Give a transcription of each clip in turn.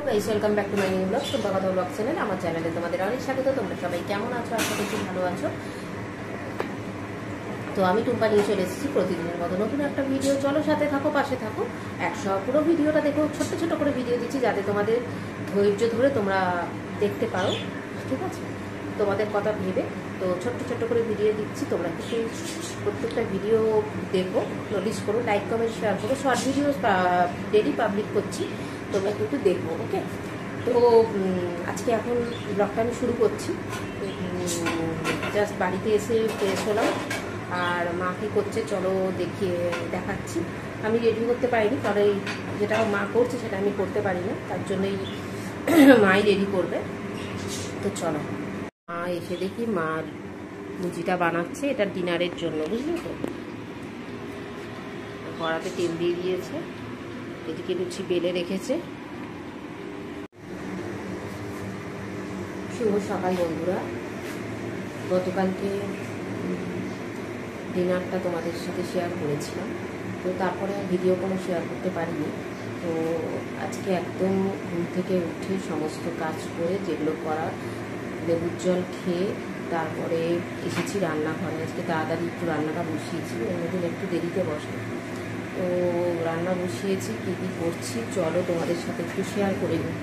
Guys, welcome back to my new blog. Tumpa কথা blog channel. আমার চ্যানেলে তোমাদের অনেক স্বাগত। তোমরা সবাই কেমন আছো? আশা করছি ভালো আছো। তো আমি টুম্পা নিয়ে চলে এসেছি প্রতিদিনের মতো নতুন একটা ভিডিও। চলো সাথে থাকো, পাশে থাকো, পুরো ভিডিওটা দেখো। ছোট্ট ছোট করে ভিডিও দিচ্ছি যাতে তোমাদের ধৈর্য ধরে তোমরা দেখতে পারো, ঠিক আছে? তোমাদের কথা ভেবে তো ছোট্ট ছোট্ট করে ভিডিও দিচ্ছি। তোমরা কিছু প্রত্যেকটা ভিডিও দেখো, নোটিস করো, লাইক কমেন্ট শেয়ার করো। শর্ট ভিডিও ডেলি পাবলিক করছি, তোমরা কিন্তু দেখবো, ওকে? তো আজকে এখন ব্লগটা আমি শুরু করছি। জাস্ট বাড়িতে এসে ফ্রেশ হলাম। আর মা কী করছে চলো দেখাচ্ছি। আমি রেডি করতে পারিনি, কারণ এই যেটা মা করছে সেটা আমি করতে পারি না, তার জন্যই মাই রেডি করবে। তো চলো, মা এসে দেখি মা লুচিটা বানাচ্ছে, এটা ডিনারের জন্য, বুঝলি তো? কড়াতে তেল দিয়ে দিয়েছে, এদিকে লুচি বেলে রেখেছে। শুভ সকাল বন্ধুরা। গতকালকে ডিনারটা তোমাদের সাথে শেয়ার করেছিলাম, তো তারপরে ভিডিও কোনো শেয়ার করতে পারিনি। তো আজকে একদম ঘুম থেকে উঠে সমস্ত কাজ করে, যেগুলো করার, লেবুর জল খেয়ে তারপরে এসেছি রান্নাঘরে। আজকে তাড়াতাড়ি একটু রান্নাটা বসিয়েছি, অন্যদিন একটু দেরিতে বসে। তো রান্না বসিয়েছি, কী কী করছি চলো তোমাদের সাথে একটু শেয়ার করে নিই।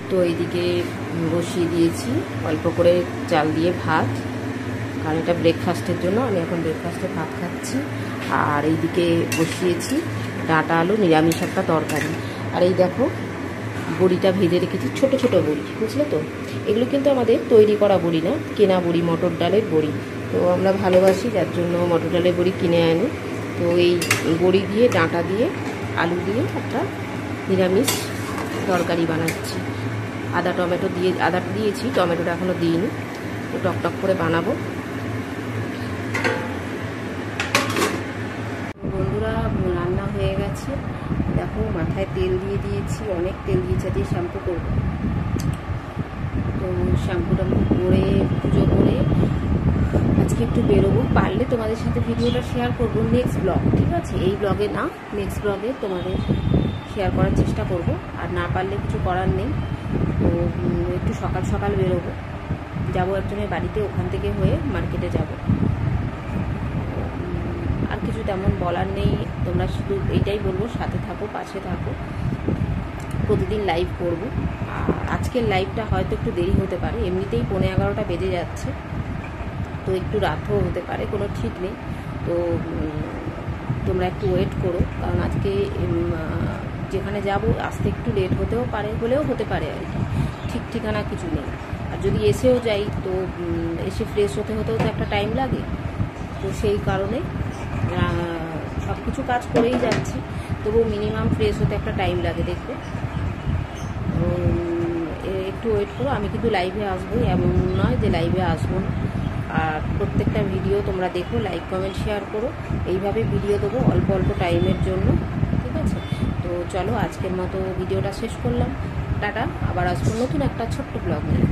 তো এইদিকে বসিয়ে দিয়েছি অল্প করে চাল দিয়ে ভাত, কারণ এটা ব্রেকফাস্টের জন্য। আমি এখন ব্রেকফাস্টে ভাত খাচ্ছি। আর এইদিকে বসিয়েছি ডাঁটা আলু নিরামিষ একটা তরকারি। আর এই দেখো বড়িটা ভেজে রেখেছি, ছোট ছোট বড়ি, বুঝলে তো? এগুলো কিন্তু আমাদের তৈরি করা বড়ি না, কেনা বড়ি, মটর ডালের বড়ি। তো আমরা ভালোবাসি, যার জন্য মটর ডালের বড়ি কিনে আনি। তো এই বড়ি দিয়ে, ডাঁটা দিয়ে, আলু দিয়ে একটা নিরামিষ তরকারি বানাচ্ছি। আদা টমেটো দিয়ে, আদাটা দিয়েছি, টমেটোটা এখনও দিইনি। তো টকটক করে বানাবো। বন্ধুরা, রান্না হয়ে গেছে। দেখো মাথায় তেল দিয়ে দিয়েছি, অনেক তেল দিয়েছি, দিয়ে শ্যাম্পু করবো। তো শ্যাম্পুটা করে পুজো করে আজকে একটু বেরোবো। পারলে তোমাদের সাথে ভিডিওটা শেয়ার করবো নেক্সট ব্লগ, ঠিক আছে? এই ব্লগে না, নেক্সট ব্লগে তোমাদের শেয়ার করার চেষ্টা করব। আর না পারলে কিছু করার নেই। তো একটু সকাল সকাল বেরোবো, যাবো একজনের বাড়িতে, ওখান থেকে হয়ে মার্কেটে যাব। আর কিছু তেমন বলার নেই। তোমরা শুধু এইটাই বলবো, সাথে থাকো, পাশে থাকো। প্রতিদিন লাইভ করবো। আর আজকের লাইভটা হয়তো একটু দেরি হতে পারে, এমনিতেই 11:15 বেজে যাচ্ছে, তো একটু রাতও হতে পারে, কোনো ঠিক নেই। তো তোমরা একটু ওয়েট করো, কারণ আজকে যেখানে যাব আসতে একটু লেট হতেও পারে, হলেও হতে পারে আর কি, ঠিক ঠিকানা কিছু নেই। আর যদি এসেও যাই, তো এসে ফ্রেশ হতেও তো একটা টাইম লাগে। তো সেই কারণে সব কিছু কাজ করেই যাচ্ছি, তবুও মিনিমাম ফ্রেশ হতে একটা টাইম লাগে, দেখবে। তো একটু ওয়েট করো। আমি কিন্তু লাইভে আসবো, এমন নয় যে লাইভে আসবো না। আর প্রত্যেকটা ভিডিও তোমরা দেখো, লাইক কমেন্ট শেয়ার করো। এইভাবে ভিডিও দেবো অল্প অল্প টাইমের জন্য, ঠিক আছে? তো চলো, আজকের মতো ভিডিওটা শেষ করলাম। টাটা, আবার আসবো নতুন একটা ছোট্ট ব্লগ নিয়ে।